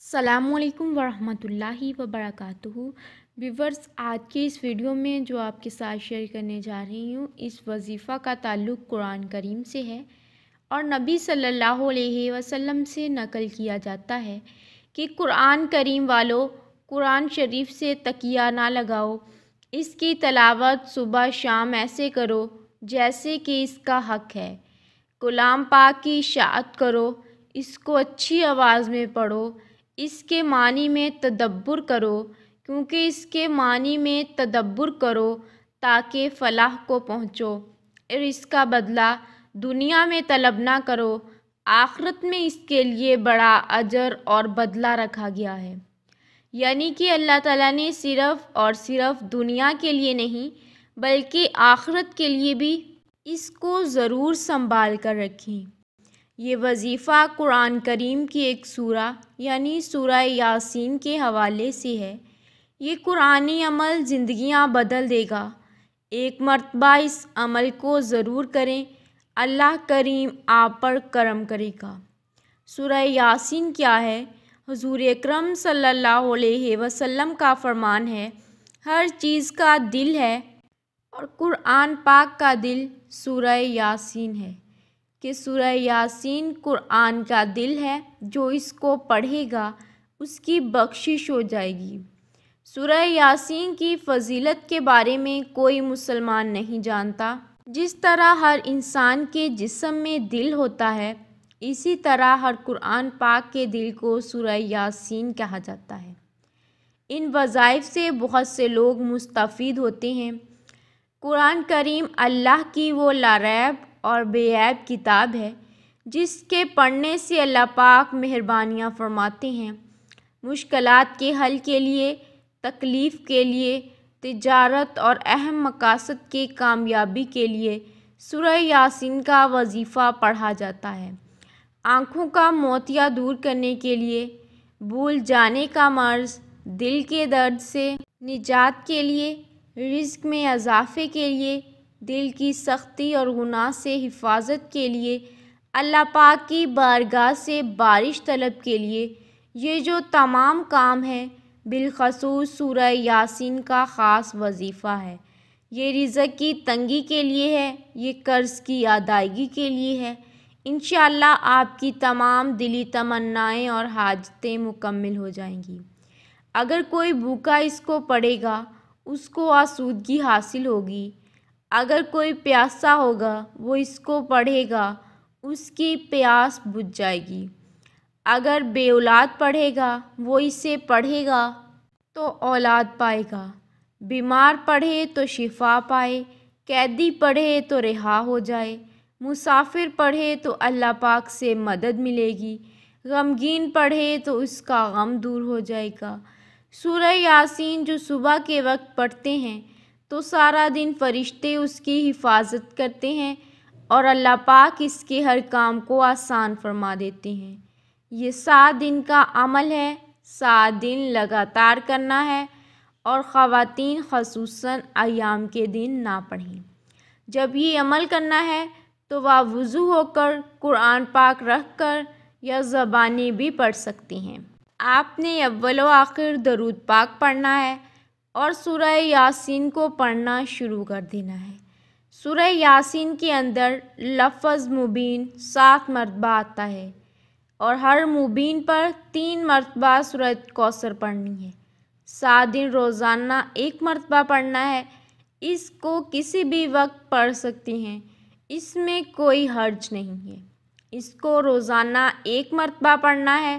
السلام علیکم ورحمۃ اللہ وبرکاتہ ویورز، آج کی اس ویڈیو میں جو آپ کے ساتھ شیئر کرنے جا رہی ہوں، اس وظیفہ کا تعلق قرآن کریم سے ہے اور نبی صلی اللہ علیہ وسلم سے نقل کیا جاتا ہے کہ قرآن کریم والو، قرآن شریف سے تکیہ نہ لگاؤ، اس کی تلاوت صبح شام ایسے کرو جیسے کہ اس کا حق ہے۔ کلام پاک کی اشاعت کرو، اس کو اچھی آواز میں پڑھو، اس کے معنی میں تدبر کرو، کیونکہ اس کے معنی میں تدبر کرو تاکہ فلاح کو پہنچو، اور اس کا بدلہ دنیا میں طلب نہ کرو، آخرت میں اس کے لیے بڑا اجر اور بدلہ رکھا گیا ہے۔ یعنی کہ اللہ تعالیٰ نے صرف اور صرف دنیا کے لیے نہیں بلکہ آخرت کے لیے بھی اس کو ضرور سنبھال کر رکھیں۔ یہ وظیفہ قرآن کریم کی ایک سورہ یعنی سورہ یاسین کے حوالے سے ہے۔ یہ قرآنی عمل زندگیاں بدل دے گا۔ ایک مرتبہ اس عمل کو ضرور کریں، اللہ کریم آپ پر کرم کرے گا۔ سورہ یاسین کیا ہے؟ حضور اکرم صلی اللہ علیہ وسلم کا فرمان ہے، ہر چیز کا دل ہے اور قرآن پاک کا دل سورہ یاسین ہے، کہ سورہ یاسین قرآن کا دل ہے، جو اس کو پڑھے گا اس کی بخشش ہو جائے گی۔ سورہ یاسین کی فضیلت کے بارے میں کوئی مسلمان نہیں جانتا۔ جس طرح ہر انسان کے جسم میں دل ہوتا ہے، اسی طرح ہر قرآن پاک کے دل کو سورہ یاسین کہا جاتا ہے۔ ان وظائف سے بہت سے لوگ مستفید ہوتے ہیں۔ قرآن کریم اللہ کی وہ لاریب اور بے عیب کتاب ہے جس کے پڑھنے سے اللہ پاک مہربانیاں فرماتے ہیں۔ مشکلات کے حل کے لیے، تکلیف کے لیے، تجارت اور اہم مقاصد کی کامیابی کے لیے سورہ یاسین کا وظیفہ پڑھا جاتا ہے۔ آنکھوں کا موتیا دور کرنے کے لیے، بھول جانے کا مرض، دل کے درد سے نجات کے لیے، رزق میں اضافے کے لیے، دل کی سختی اور گناہ سے حفاظت کے لیے، اللہ پاک کی بارگاہ سے بارش طلب کے لیے، یہ جو تمام کام ہیں بالخصوص سورہ یاسین کا خاص وظیفہ ہے۔ یہ رزق کی تنگی کے لیے ہے، یہ قرض کی ادائیگی کے لیے ہے۔ انشاءاللہ آپ کی تمام دلی تمنائیں اور حاجتیں مکمل ہو جائیں گی۔ اگر کوئی بھوکا اس کو پڑھے گا، اس کو آسودگی حاصل ہوگی۔ اگر کوئی پیاسا ہوگا، وہ اس کو پڑھے گا، اس کی پیاس بجھ جائے گی۔ اگر بے اولاد پڑھے گا، وہ اسے پڑھے گا تو اولاد پائے گا۔ بیمار پڑھے تو شفا پائے، قیدی پڑھے تو رہا ہو جائے، مسافر پڑھے تو اللہ پاک سے مدد ملے گی، غمگین پڑھے تو اس کا غم دور ہو جائے گا۔ سورہ یاسین جو صبح کے وقت پڑھتے ہیں تو سارا دن فرشتے اس کی حفاظت کرتے ہیں اور اللہ پاک اس کے ہر کام کو آسان فرما دیتے ہیں۔ یہ 7 دن کا عمل ہے، 7 دن لگاتار کرنا ہے، اور خواتین خصوصاً ایام کے دن نہ پڑھیں۔ جب یہ عمل کرنا ہے تو وہ وضو ہو کر، قرآن پاک رکھ کر یا زبانی بھی پڑھ سکتی ہیں۔ آپ نے اول و آخر درود پاک پڑھنا ہے اور سورہ یاسین کو پڑھنا شروع کر دینا ہے۔ سورہ یاسین کے اندر لفظ مبین 7 مرتبہ آتا ہے اور ہر مبین پر 3 مرتبہ سورہ کوثر پڑھنی ہے۔ 7 دن روزانہ 1 مرتبہ پڑھنا ہے۔ اس کو کسی بھی وقت پڑھ سکتی ہیں، اس میں کوئی حرج نہیں ہے۔ اس کو روزانہ 1 مرتبہ پڑھنا ہے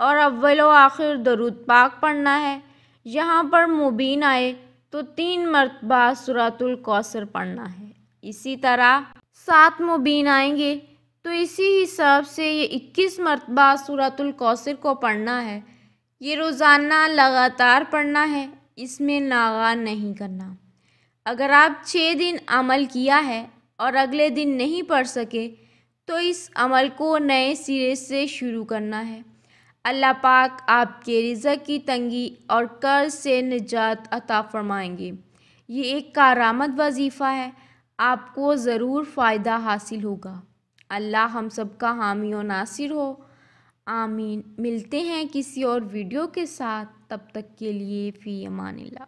اور اول و آخر درود پاک پڑھنا ہے۔ یہاں پر مبین آئے تو 3 مرتبہ سورۃ الکوثر پڑھنا ہے۔ اسی طرح 7 مبین آئیں گے تو اسی حساب سے یہ 21 مرتبہ سورۃ الکوثر کو پڑھنا ہے۔ یہ روزانہ لگاتار پڑھنا ہے، اس میں ناغہ نہیں کرنا۔ اگر آپ 6 دن عمل کیا ہے اور اگلے دن نہیں پڑھ سکے تو اس عمل کو نئے سرے سے شروع کرنا ہے۔ اللہ پاک آپ کے رزق کی تنگی اور قرض سے نجات عطا فرمائیں گے۔ یہ ایک کارآمد وظیفہ ہے، آپ کو ضرور فائدہ حاصل ہوگا۔ اللہ ہم سب کا حامی و ناصر ہو۔ آمین۔ ملتے ہیں کسی اور ویڈیو کے ساتھ، تب تک کے لیے فی امان اللہ۔